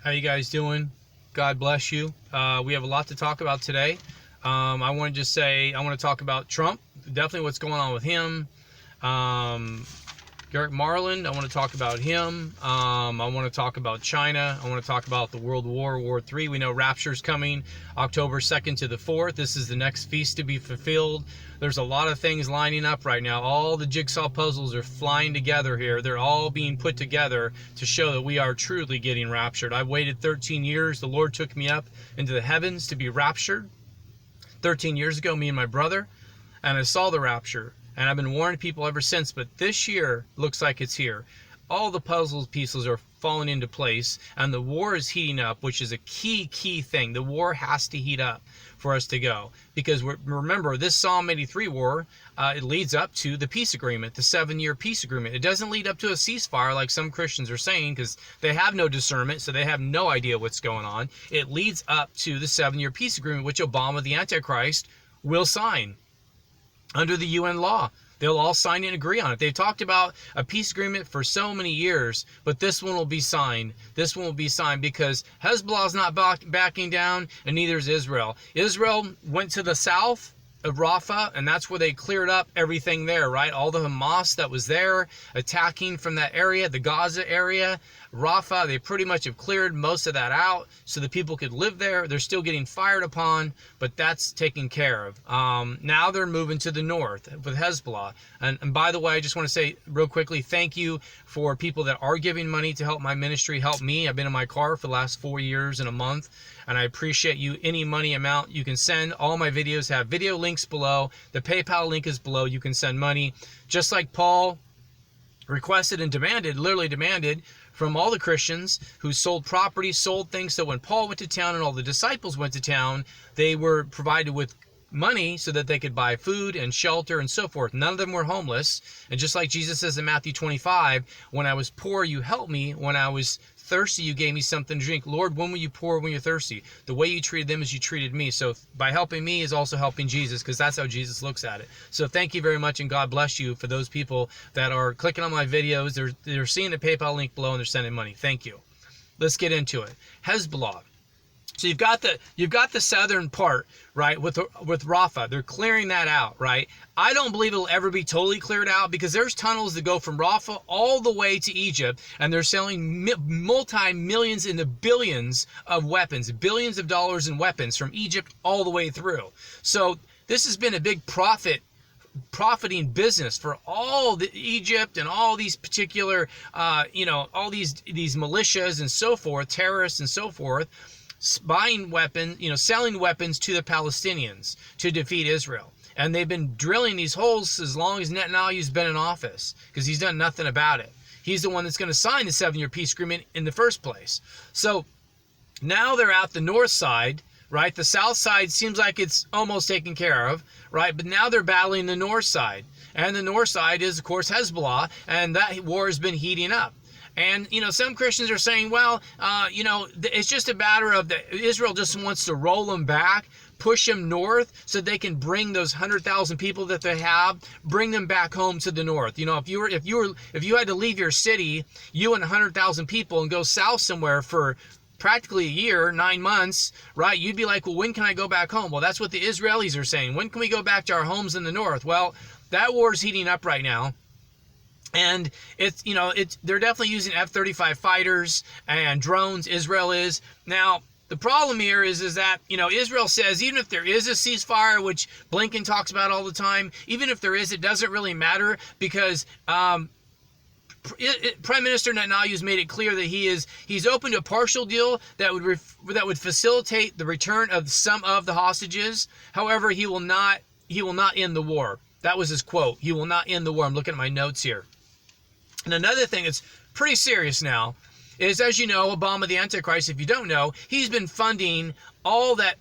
How you guys doing? God bless you. We have a lot to talk about today. I want to just say, I want to talk about Trump, definitely what's going on with him. Garrett Marlin, I want to talk about him. I want to talk about China. I want to talk about the World War, War III. We know Rapture's coming October 2nd to the 4th. This is the next feast to be fulfilled. There's a lot of things lining up right now. All the jigsaw puzzles are flying together here. They're all being put together to show that we are truly getting raptured. I've waited 13 years. The Lord took me up into the heavens to be raptured 13 years ago, me and my brother, and I saw the rapture. And I've been warning people ever since, but this year looks like it's here. All the puzzle pieces are falling into place, and the war is heating up, which is a key thing. The war has to heat up for us to go. Because remember, this Psalm 83 war, it leads up to the peace agreement, the 7-year peace agreement. It doesn't lead up to a ceasefire like some Christians are saying, because they have no discernment, so they have no idea what's going on. It leads up to the 7-year peace agreement, which Obama, the Antichrist, will sign under the UN law. They'll all sign and agree on it. They've talked about a peace agreement for so many years, but this one will be signed. This one will be signed because Hezbollah is not backing down, and neither is Israel. Israel went to the south of Rafah, and that's where they cleared up everything there, right? All the Hamas that was there attacking from that area, the Gaza area, Rafah, they pretty much have cleared most of that out so the people could live there. They're still getting fired upon, but that's taken care of. Now they're moving to the north with Hezbollah. And by the way, I just want to say real quickly, thank you for people that are giving money to help my ministry, help me. I've been in my car for the last 4 years and a month, and I appreciate you. Any money amount you can send. All my videos have video links below. The PayPal link is below. You can send money. Just like Paul requested and demanded, literally demanded, from all the Christians who sold property, sold things. So when Paul went to town and all the disciples went to town, they were provided with money so that they could buy food and shelter and so forth. None of them were homeless. And just like Jesus says in Matthew 25, when I was poor, you helped me. When I was thirsty, you gave me something to drink. Lord, when were you poor, when you're thirsty? The way you treated them is you treated me. So by helping me is also helping Jesus, because that's how Jesus looks at it. So thank you very much, and God bless you for those people that are clicking on my videos. They're seeing the PayPal link below and they're sending money. Thank you. Let's get into it. Hezbollah. So you've got the southern part, right, with Rafah. They're clearing that out, right? I don't believe it'll ever be totally cleared out, because there's tunnels that go from Rafah all the way to Egypt, and they're selling multi-millions into billions of weapons, billions of dollars in weapons from Egypt all the way through. So this has been a big profiting business for all the Egypt and all these particular, all these militias and so forth, terrorists and so forth, buying weapons, selling weapons to the Palestinians to defeat Israel. And they've been drilling these holes as long as Netanyahu's been in office, because he's done nothing about it. He's the one that's going to sign the 7-year peace agreement in the first place. So now they're at the north side, right? The south side seems like it's almost taken care of, right? But now they're battling the north side. And the north side is, of course, Hezbollah, and that war has been heating up. And, some Christians are saying, well, it's just a matter of Israel just wants to roll them back, push them north so they can bring those 100,000 people that they have, bring them back home to the north. If you had to leave your city, you and 100,000 people, and go south somewhere for practically a year, 9 months, right? You'd be like, well, when can I go back home? Well, that's what the Israelis are saying. When can we go back to our homes in the north? Well, that war is heating up right now. And they're definitely using F-35 fighters and drones. Israel is. Now, the problem here is that, Israel says even if there is a ceasefire, which Blinken talks about all the time, even if there is, it doesn't really matter, because Prime Minister Netanyahu's made it clear that he's open to a partial deal that would facilitate the return of some of the hostages. However, he will not end the war. That was his quote. He will not end the war. I'm looking at my notes here. And another thing that's pretty serious now is, as you know, Obama, the Antichrist, if you don't know, he's been funding the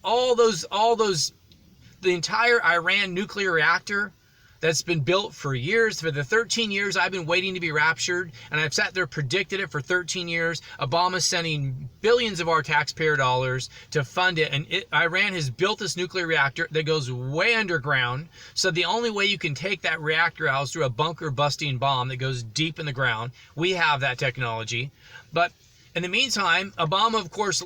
entire Iran nuclear reactor that's been built for years. For the 13 years I've been waiting to be raptured, and I've sat there, predicted it for 13 years. Obama's sending billions of our taxpayer dollars to fund it, and Iran has built this nuclear reactor that goes way underground. So the only way you can take that reactor out is through a bunker busting bomb that goes deep in the ground. We have that technology. But In the meantime, Obama, of course,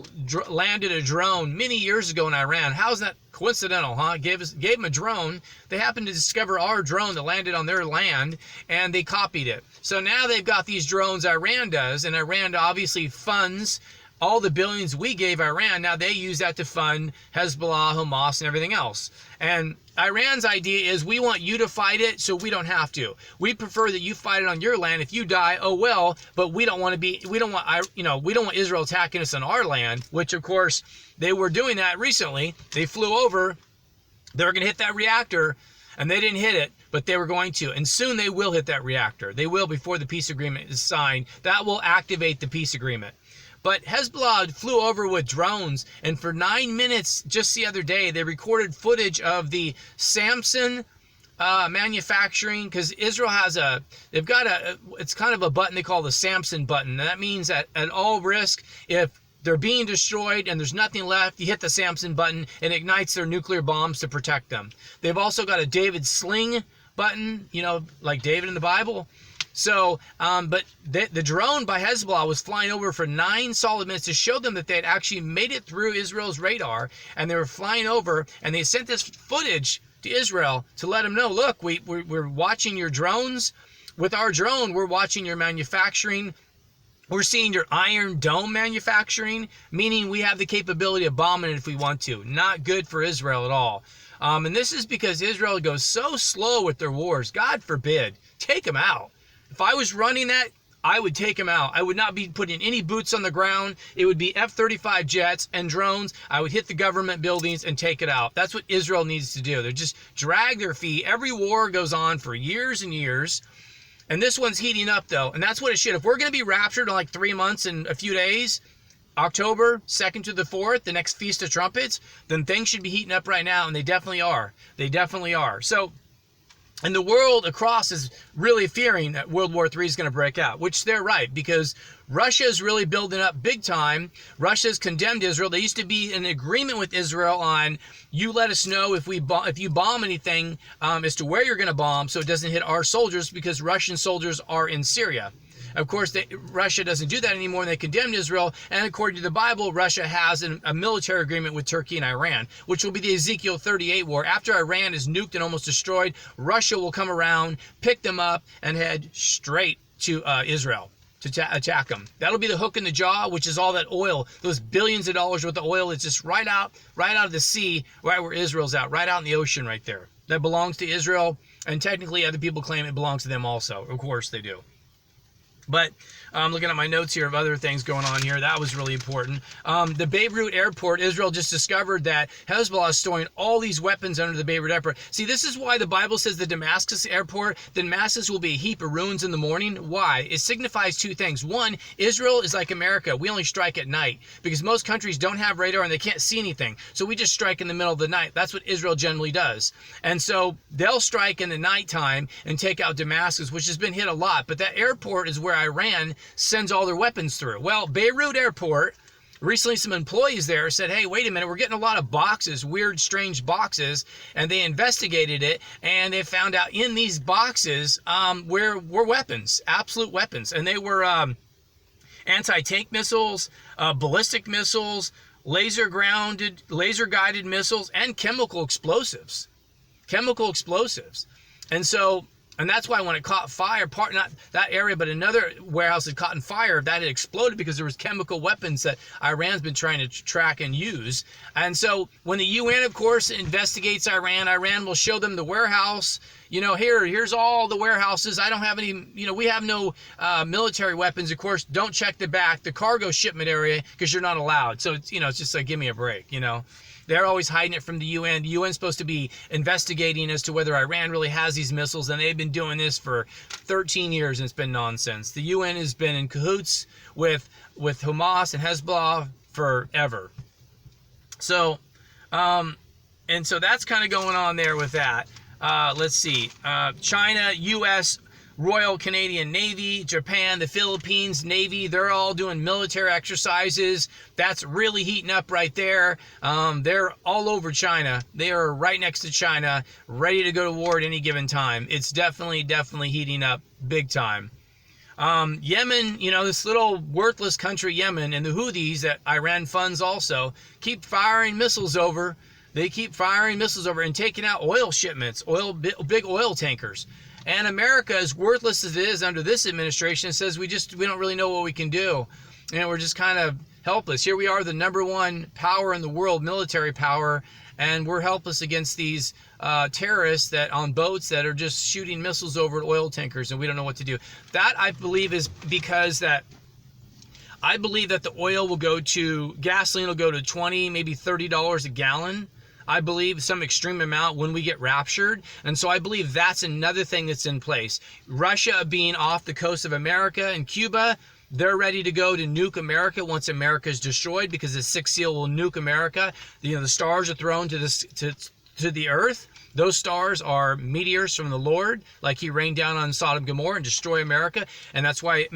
landed a drone many years ago in Iran. How's that coincidental, huh? Gave him a drone. They happened to discover our drone that landed on their land, and they copied it. So now they've got these drones Iran does, and Iran obviously funds all the billions we gave Iran. Now they use that to fund Hezbollah, Hamas, and everything else. And Iran's idea is, we want you to fight it so we don't have to. We prefer that you fight it on your land. If you die, oh well, but we don't want Israel attacking us on our land, which of course they were doing that recently. They flew over, they were going to hit that reactor, and they didn't hit it, but they were going to. And soon they will hit that reactor. They will, before the peace agreement is signed. That will activate the peace agreement. But Hezbollah flew over with drones, and for 9 minutes just the other day, they recorded footage of the Samson manufacturing, because Israel has it's kind of a button they call the Samson button. And that means that at all risk, if they're being destroyed and there's nothing left, you hit the Samson button and it ignites their nuclear bombs to protect them. They've also got a David sling button, like David in the Bible. So, but the drone by Hezbollah was flying over for 9 solid minutes to show them that they had actually made it through Israel's radar, and they were flying over, and they sent this footage to Israel to let them know, look, we're watching your drones. With our drone, we're watching your manufacturing. We're seeing your Iron Dome manufacturing, meaning we have the capability of bombing it if we want to. Not good for Israel at all. And this is because Israel goes so slow with their wars. God forbid. Take them out. If I was running that, I would take them out. I would not be putting any boots on the ground. It would be F-35 jets and drones. I would hit the government buildings and take it out. That's what Israel needs to do. They just drag their feet. Every war goes on for years and years. And this one's heating up, though. And that's what it should. If we're going to be raptured in like 3 months and a few days, October 2nd to the 4th, the next Feast of Trumpets, then things should be heating up right now. And they definitely are. They definitely are. So, and the world across is really fearing that World War III is going to break out, which they're right, because Russia is really building up big time. Russia's condemned Israel. They used to be in agreement with Israel on, you let us know if you bomb anything as to where you're going to bomb so it doesn't hit our soldiers, because Russian soldiers are in Syria. Of course, Russia doesn't do that anymore, and they condemned Israel. And according to the Bible, Russia has a military agreement with Turkey and Iran, which will be the Ezekiel 38 war. After Iran is nuked and almost destroyed, Russia will come around, pick them up, and head straight to Israel to attack them. That'll be the hook in the jaw, which is all that oil, those billions of dollars worth of oil. It's just right out of the sea, right where Israel's at, right out in the ocean right there. That belongs to Israel, and technically other people claim it belongs to them also. Of course they do. But I'm looking at my notes here of other things going on here. That was really important. The Beirut airport, Israel just discovered that Hezbollah is storing all these weapons under the Beirut airport. See, this is why the Bible says the Damascus airport, Damascus will be a heap of ruins in the morning. Why? It signifies 2 things. One, Israel is like America. We only strike at night, because most countries don't have radar and they can't see anything. So we just strike in the middle of the night. That's what Israel generally does. And so they'll strike in the nighttime and take out Damascus, which has been hit a lot. But that airport is where Iran sends all their weapons through. Well, Beirut airport, recently some employees there said, hey, wait a minute, we're getting a lot of boxes, weird, strange boxes, and they investigated it, and they found out in these boxes were weapons, absolute weapons, and they were anti-tank missiles, ballistic missiles, laser-guided missiles, and chemical explosives. And that's why when it caught fire, not that area, but another warehouse had caught on fire, that had exploded because there was chemical weapons that Iran's been trying to track and use. And so when the UN, of course, investigates Iran, Iran will show them the warehouse. Here's all the warehouses. I don't have any, we have no military weapons. Of course, don't check the back, the cargo shipment area, because you're not allowed. So it's, it's just like, give me a break, They're always hiding it from the UN. The UN's supposed to be investigating as to whether Iran really has these missiles, and they've been doing this for 13 years, and it's been nonsense. The UN has been in cahoots with Hamas and Hezbollah forever. So, and so that's kind of going on there with that. Let's see. China, U.S., Royal Canadian Navy, Japan, the Philippines Navy, they're all doing military exercises. That's really heating up right there. They're all over China. They are right next to China, ready to go to war at any given time. It's definitely heating up big time. Yemen, this little worthless country, Yemen, and the Houthis that Iran funds also keep firing missiles over. They keep firing missiles over and taking out oil shipments, big oil tankers. And America, as worthless as it is under this administration, says we don't really know what we can do. And we're just kind of helpless. Here we are, the #1 power in the world, military power, and we're helpless against these terrorists that on boats that are just shooting missiles over oil tankers, and we don't know what to do. That, I believe, is because I believe that the oil will go to, gasoline will go to $20, maybe $30 a gallon. I believe some extreme amount when we get raptured. And so I believe that's another thing that's in place. Russia being off the coast of America and Cuba, they're ready to go to nuke America once America is destroyed, because the sixth seal will nuke America. The stars are thrown to the earth. Those stars are meteors from the Lord, like he rained down on Sodom and Gomorrah and destroy America. And that's why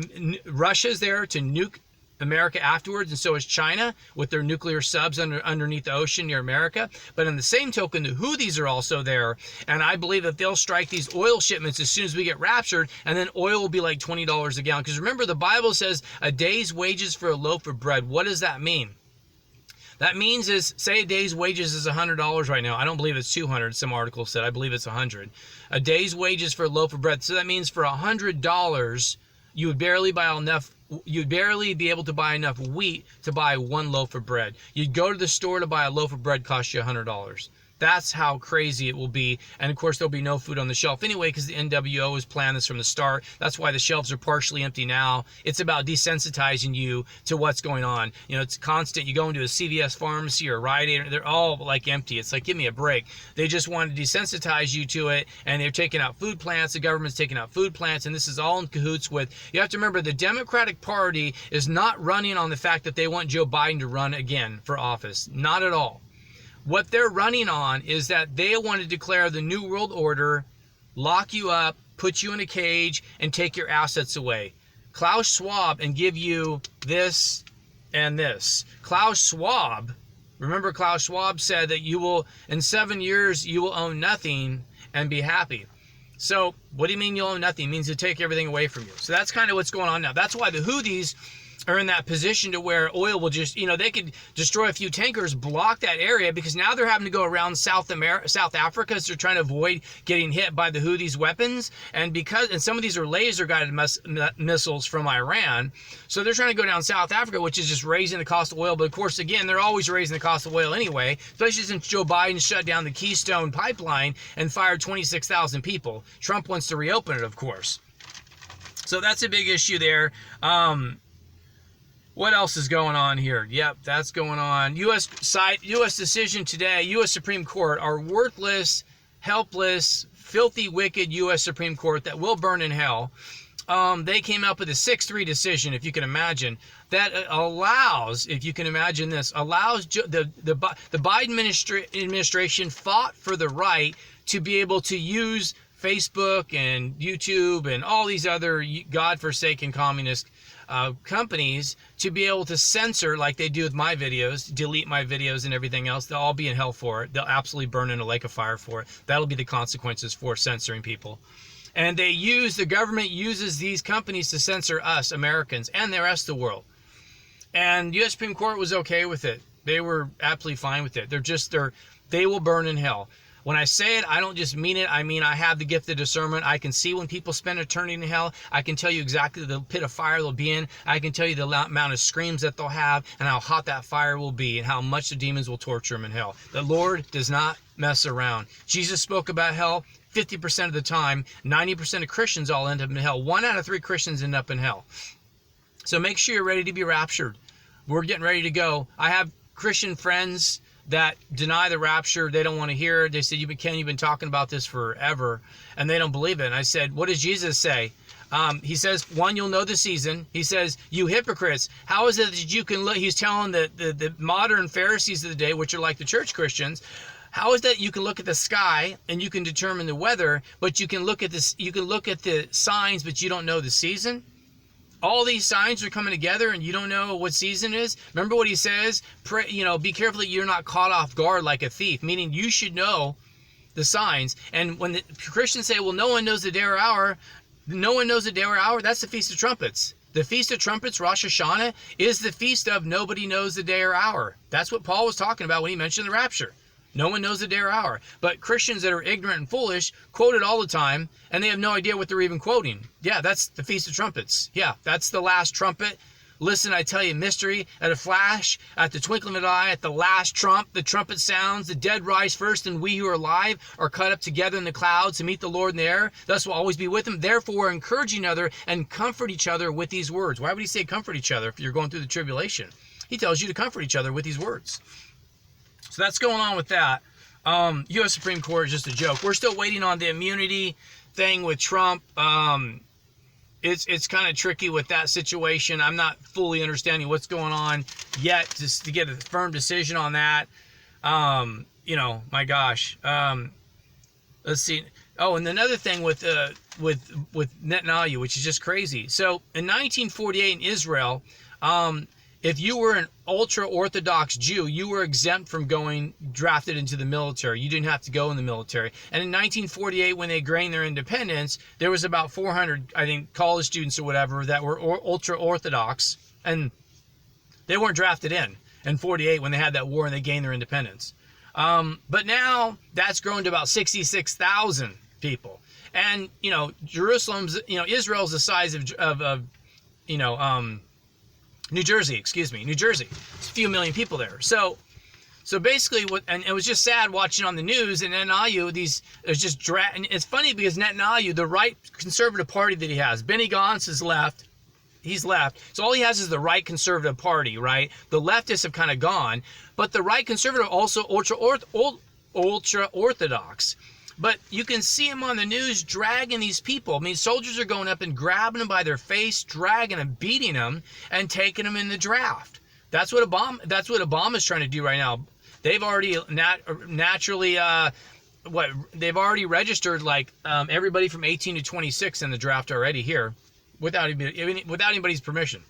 Russia's there to nuke America afterwards, and so is China with their nuclear subs underneath the ocean near America. But in the same token, the Houthis are also there, and I believe that they'll strike these oil shipments as soon as we get raptured, and then oil will be like $20 a gallon. Because remember, the Bible says a day's wages for a loaf of bread. What does that mean? That means is, say a day's wages is $100 right now. I don't believe it's 200. Some article said. I believe it's 100. A day's wages for a loaf of bread. So that means for $100, you would barely buy enough. You'd barely be able to buy enough wheat to buy one loaf of bread. You'd go to the store to buy a loaf of bread, cost you $100. That's how crazy it will be. And of course, there'll be no food on the shelf anyway, because the NWO has planned this from the start. That's why the shelves are partially empty now. It's about desensitizing you to what's going on. It's constant. You go into a CVS pharmacy or a Rite Aid, they're all like empty. It's like, give me a break. They just want to desensitize you to it, and they're taking out food plants. The government's taking out food plants, and this is all in cahoots with, you have to remember, the Democratic Party is not running on the fact that they want Joe Biden to run again for office. Not at all. What they're running on is that they want to declare the New World Order, lock you up, put you in a cage, and take your assets away. Klaus Schwab, and give you this and this. Klaus Schwab, remember Klaus Schwab said that you will, in 7 years, you will own nothing and be happy. So what do you mean you'll own nothing? It means to take everything away from you. So that's kind of what's going on now. That's why the Houthis are in that position to where oil will just, they could destroy a few tankers, block that area, because now they're having to go around South Africa, so they're trying to avoid getting hit by the Houthis' weapons. And some of these are laser guided missiles from Iran, so they're trying to go down South Africa, which is just raising the cost of oil. But of course, again, they're always raising the cost of oil anyway, especially since Joe Biden shut down the Keystone pipeline and fired 26,000 people. Trump wants to reopen it, of course. So that's a big issue there. What else is going on here? Yep, that's going on. U.S. decision today, U.S. Supreme Court, our worthless, helpless, filthy, wicked U.S. Supreme Court that will burn in hell. They came up with a 6-3 decision, if you can imagine, that allows, if you can imagine this, allows the Biden administration fought for the right to be able to use Facebook and YouTube and all these other godforsaken communist companies to be able to censor, like they do with my videos, delete my videos and everything else. They'll all be in hell for it. They'll absolutely burn in a lake of fire for it. That'll be the consequences for censoring people. And the government uses these companies to censor us, Americans, and the rest of the world. And U.S. Supreme Court was okay with it. They were absolutely fine with it. They will burn in hell. When I say it, I don't just mean it. I mean, I have the gift of discernment. I can see when people spend eternity in hell. I can tell you exactly the pit of fire they'll be in. I can tell you the amount of screams that they'll have and how hot that fire will be and how much the demons will torture them in hell. The Lord does not mess around. Jesus spoke about hell 50% of the time. 90% of Christians all end up in hell. 1 out of 3 Christians end up in hell. So make sure you're ready to be raptured. We're getting ready to go. I have Christian friends that deny the rapture. They don't want to hear it. They said, Ken, you've been talking about this forever, and they don't believe it. And I said, what does Jesus say? He says, 1, you'll know the season. He says, you hypocrites, how is it that you can look? He's telling the modern Pharisees of the day, which are like the church Christians, how is that you can look at the sky and you can determine the weather, but you can look at this, you can look at the signs, but you don't know the season? All these signs are coming together and you don't know what season it is. Remember what he says? Pray, be careful that you're not caught off guard like a thief, meaning you should know the signs. And when the Christians say, well, no one knows the day or hour, No one knows the day or hour. That's the Feast of Trumpets. The Feast of Trumpets, Rosh Hashanah, is the feast of nobody knows the day or hour. That's what Paul was talking about when he mentioned the rapture. No one knows the day or hour. But Christians that are ignorant and foolish quote it all the time, and they have no idea what they're even quoting. Yeah, that's the Feast of Trumpets. Yeah, that's the last trumpet. Listen, I tell you, mystery, at a flash, at the twinkling of an eye, at the last trump, the trumpet sounds, the dead rise first, and we who are alive are caught up together in the clouds to meet the Lord in the air. Thus will always be with him. Therefore, encourage each other and comfort each other with these words. Why would he say comfort each other if you're going through the tribulation? He tells you to comfort each other with these words. So that's going on with that. U.S. Supreme Court is just a joke. We're still waiting on the immunity thing with Trump. It's kind of tricky with that situation. I'm not fully understanding what's going on yet to get a firm decision on that. You know, my gosh. Let's see. Oh, and another thing with Netanyahu, which is just crazy. So in 1948 in Israel, if you were an ultra-Orthodox Jew, you were exempt from going drafted into the military. You didn't have to go in the military. And in 1948, when they gained their independence, there was about 400, I think, college students or whatever that were ultra-Orthodox, and they weren't drafted in 48 when they had that war and they gained their independence. But now that's grown to about 66,000 people. And, you know, Jerusalem's, you know, Israel's the size of New Jersey. It's a few million people there. So basically, and it was just sad watching on the news, and Netanyahu, and it's funny because Netanyahu, the right conservative party that he has, Benny Gantz is left. He's left. So all he has is the right conservative party, right? The leftists have kind of gone, but the right conservative also ultra-Orthodox. But you can see him on the news dragging these people. I mean, soldiers are going up and grabbing them by their face, dragging them, beating them, and taking them in the draft. That's what Obama's trying to do right now. They've already they've already registered like everybody from 18 to 26 in the draft already here, without anybody's permission.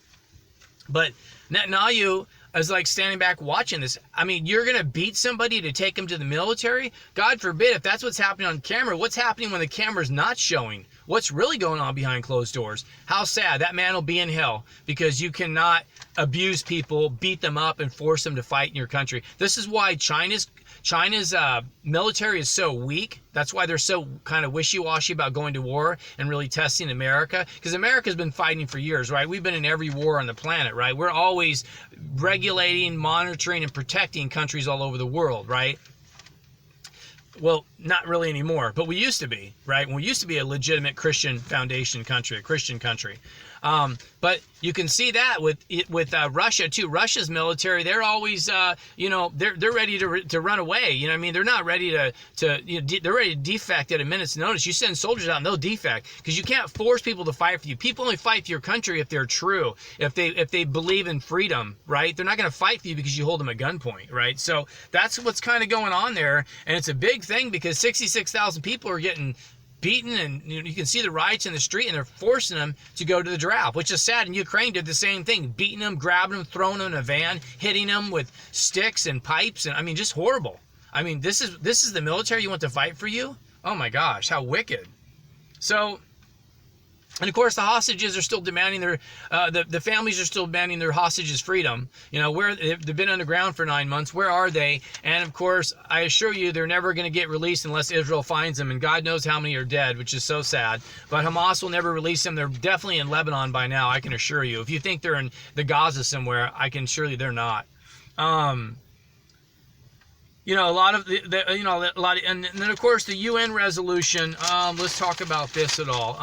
But Netanyahu is like standing back watching this. I mean, you're going to beat somebody to take them to the military? God forbid, if that's what's happening on camera, what's happening when the camera's not showing? What's really going on behind closed doors? How sad. That man will be in hell because you cannot abuse people, beat them up, and force them to fight in your country. This is why China's military is so weak. That's why they're so kind of wishy-washy about going to war and really testing America. Because America's been fighting for years, right? We've been in every war on the planet, right? We're always regulating, monitoring, and protecting countries all over the world, right? Well, not really anymore, but we used to be, right? We used to be a legitimate Christian foundation country, a Christian country. But you can see that with Russia too. Russia's military, they're always, they're ready to run away. You know what I mean? They're not ready they're ready to defect at a minute's notice. You send soldiers out and they'll defect because you can't force people to fight for you. People only fight for your country if they're true, if they believe in freedom, right? They're not going to fight for you because you hold them at gunpoint, right? So that's what's kind of going on there. And it's a big thing because 66,000 people are getting beaten, and you can see the riots in the street, and they're forcing them to go to the draft, which is sad. And Ukraine did the same thing, beating them, grabbing them, throwing them in a van, hitting them with sticks and pipes, and I mean, just horrible. I mean, this is the military you want to fight for you? Oh my gosh, how wicked. So, and of course, the hostages are still demanding the families are still demanding their hostages' freedom. You know, where they've been underground for 9 months. Where are they? And of course, I assure you, they're never going to get released unless Israel finds them. And God knows how many are dead, which is so sad. But Hamas will never release them. They're definitely in Lebanon by now. I can assure you. If you think they're in the Gaza somewhere, I can assure you they're not. You know, and then of course the UN resolution. Let's talk about this at all.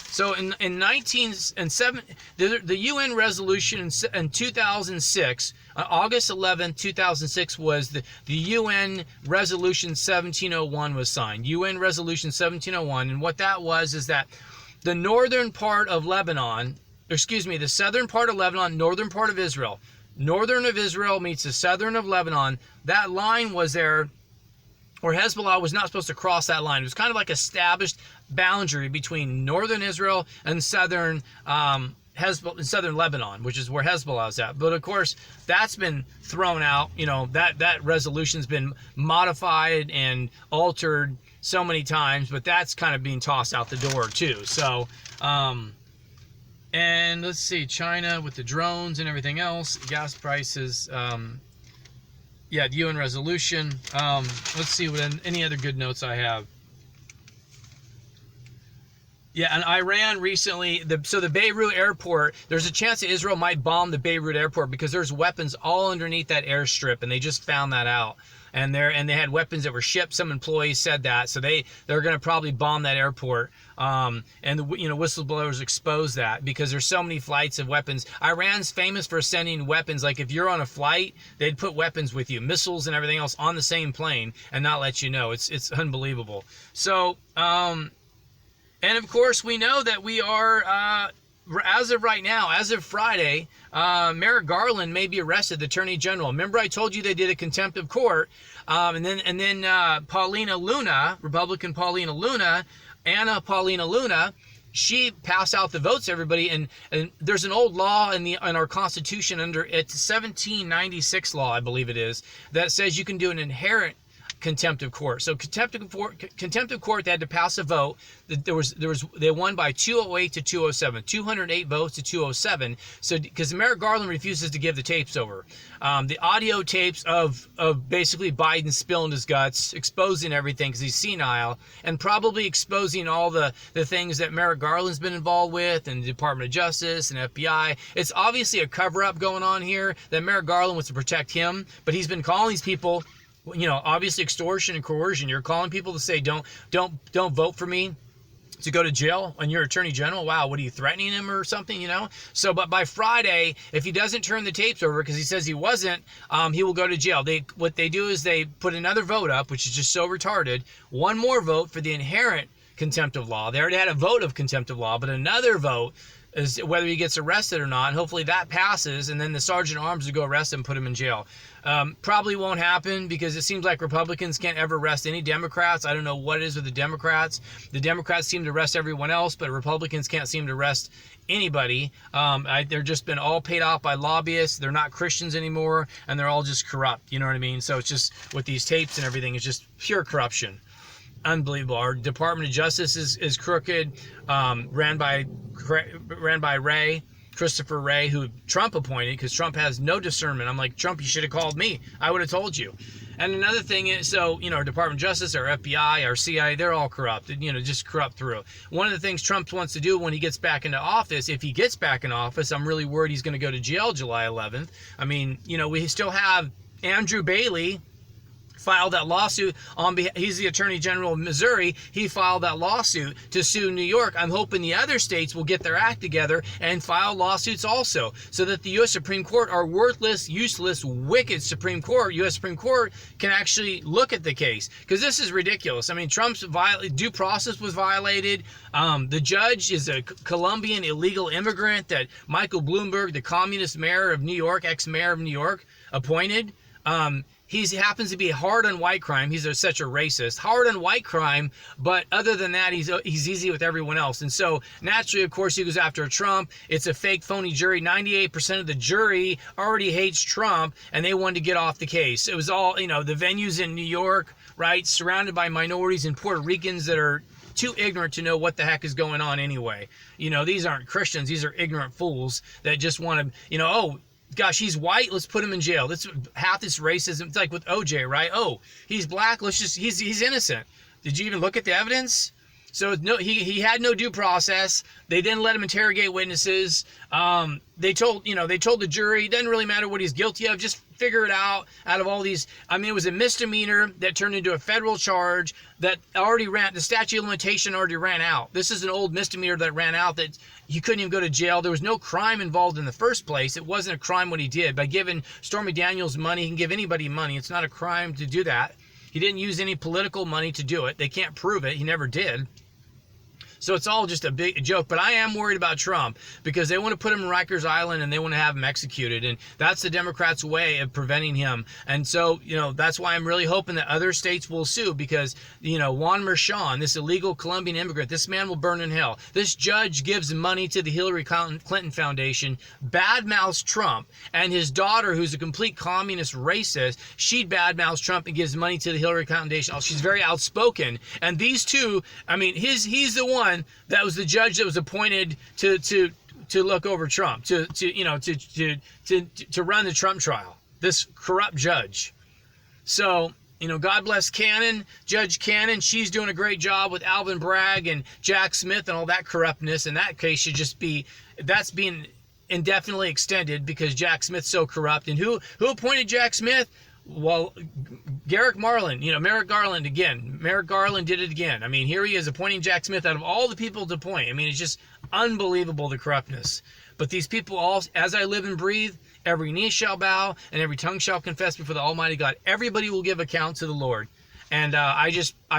So in 1907, the UN resolution in 2006, August 11, 2006 was the UN resolution 1701 was signed. UN resolution 1701, and what that was is that the northern part of Lebanon, the southern part of Lebanon, northern part of Israel. Northern of Israel meets the southern of Lebanon. That line was there, or Hezbollah was not supposed to cross that line. It was kind of like an established boundary between northern Israel and southern southern Lebanon, which is where Hezbollah is at. But of course, that's been thrown out. You know, that resolution's been modified and altered so many times, but that's kind of being tossed out the door too. So, and let's see, China with the drones and everything else, gas prices, yeah, the UN resolution. Let's see what any other good notes I have. Yeah, and Iran recently, so the Beirut airport, there's a chance that Israel might bomb the Beirut airport because there's weapons all underneath that airstrip, and they just found that out. And they had weapons that were shipped. Some employees said that, so they're going to probably bomb that airport. And the whistleblowers exposed that because there's so many flights of weapons. Iran's famous for sending weapons. Like if you're on a flight, they'd put weapons with you, missiles and everything else on the same plane, and not let you know. It's unbelievable. So. And of course, we know that we are, as of right now, as of Friday, Merrick Garland may be arrested, the Attorney General. Remember, I told you they did a contempt of court, and then Paulina Luna, Republican Paulina Luna, Anna Paulina Luna, she passed out the votes, everybody, and there's an old law in our Constitution it's 1796 law, I believe it is, that says you can do an inherent contempt of court. So contempt of court, they had to pass a vote. They won by 208 to 207, 208 votes to 207. So because Merrick Garland refuses to give the tapes over, the audio tapes of basically Biden spilling his guts, exposing everything because he's senile, and probably exposing all the things that Merrick Garland's been involved with, and the Department of Justice and FBI. It's obviously a cover-up going on here that Merrick Garland wants to protect him, but he's been calling these people, obviously extortion and coercion. You're calling people to say, don't vote for me to go to jail, and you're Attorney General. Wow, what are you, threatening him or something, So, but by Friday, if he doesn't turn the tapes over, because he says he wasn't, he will go to jail. What they do is they put another vote up, which is just so retarded, one more vote for the inherent contempt of law. They already had a vote of contempt of law, but another vote is whether he gets arrested or not. And hopefully that passes, and then the sergeant at arms will go arrest him and put him in jail. Probably won't happen because it seems like Republicans can't ever arrest any Democrats. I don't know what it is with the Democrats. The Democrats seem to arrest everyone else, but Republicans can't seem to arrest anybody. They're just been all paid off by lobbyists. They're not Christians anymore, and they're all just corrupt. You know what I mean? So it's just with these tapes and everything, it's just pure corruption. Unbelievable. Our Department of Justice is crooked, ran by Christopher Wray, who Trump appointed, because Trump has no discernment. I'm like, Trump, you should have called me. I would have told you. And another thing is, our Department of Justice, our FBI, our CIA, they're all corrupted, just corrupt through. One of the things Trump wants to do when he gets back into office, if he gets back in office, I'm really worried he's going to go to jail July 11th. I mean, we still have Andrew Bailey filed that lawsuit on behalf. He's the Attorney General of Missouri. He filed that lawsuit to sue New York. I'm hoping the other states will get their act together and file lawsuits also, so that the U.S. Supreme Court, our worthless, useless, wicked Supreme Court, U.S. Supreme Court, can actually look at the case, because this is ridiculous. I mean, Trump's due process was violated. The judge is a Colombian illegal immigrant that Michael Bloomberg, the communist mayor of New York, ex-mayor of New York, appointed. He happens to be hard on white crime. He's such a racist. Hard on white crime, but other than that, he's easy with everyone else. And so, naturally, of course, he goes after Trump. It's a fake, phony jury. 98% of the jury already hates Trump, and they wanted to get off the case. It was all, the venues in New York, right, surrounded by minorities and Puerto Ricans that are too ignorant to know what the heck is going on anyway. These aren't Christians. These are ignorant fools that just want to, gosh, he's white, let's put him in jail. That's half this racism. It's like with OJ, right? Oh, he's black, he's innocent. Did you even look at the evidence? So no, he had no due process. They didn't let him interrogate witnesses. They told the jury, it doesn't really matter what he's guilty of, just figure it out of all these. I mean, it was a misdemeanor that turned into a federal charge that the statute of limitation already ran out. This is an old misdemeanor that ran out that he couldn't even go to jail. There was no crime involved in the first place. It wasn't a crime what he did. By giving Stormy Daniels money, he can give anybody money. It's not a crime to do that. He didn't use any political money to do it. They can't prove it. He never did. So it's all just a big joke. But I am worried about Trump because they want to put him in Rikers Island and they want to have him executed. And that's the Democrats' way of preventing him. And so, that's why I'm really hoping that other states will sue because, Juan Merchan, this illegal Colombian immigrant, this man will burn in hell. This judge gives money to the Hillary Clinton Foundation, badmouths Trump, and his daughter, who's a complete communist racist, she badmouths Trump and gives money to the Hillary Foundation. She's very outspoken. And these two, he's the one that was the judge that was appointed to look over Trump, to run the Trump trial. This corrupt judge. So, God bless Cannon, Judge Cannon. She's doing a great job with Alvin Bragg and Jack Smith and all that corruptness. And that case should just be, that's being indefinitely extended because Jack Smith's so corrupt. And who appointed Jack Smith? Well, Merrick Garland again. Merrick Garland did it again. Here he is appointing Jack Smith out of all the people to appoint. It's just unbelievable, the corruptness. But these people all, as I live and breathe, every knee shall bow and every tongue shall confess before the Almighty God. Everybody will give account to the Lord. And I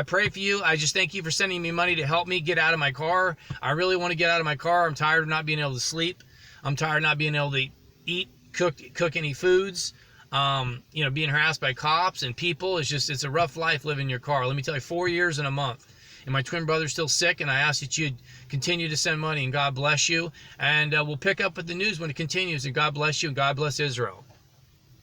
pray for you. I just thank you for sending me money to help me get out of my car. I really want to get out of my car. I'm tired of not being able to sleep. I'm tired of not being able to eat, cook any foods. Being harassed by cops and people. It's a rough life living in your car. Let me tell you, 4 years and a month. And my twin brother's still sick, and I ask that you continue to send money, and God bless you. And we'll pick up with the news when it continues, and God bless you, and God bless Israel.